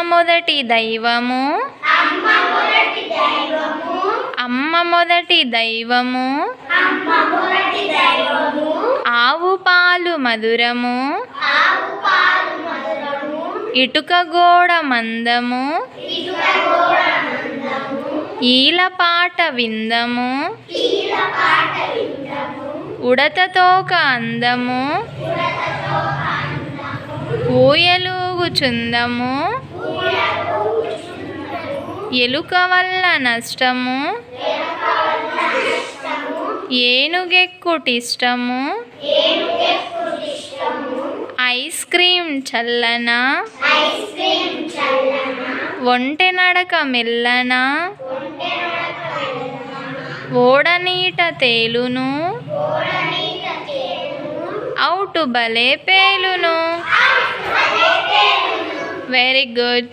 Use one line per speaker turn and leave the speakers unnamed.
మొదటి దైవము అమ్మ మొదటి దైవము ఆవు పాలు మధురము ఇటుక గోడ మందము ఈలపాట విందము ఉడత తోక అందము ఊయలూగుచుందము ఎలుక వల్ల నష్టము ఏనుగెక్కుటిష్టము ఐస్ క్రీం చల్లన ఒంటె నడక మెల్లన ఓడనీట తేలును అవుటు భలే పేలును. Very good.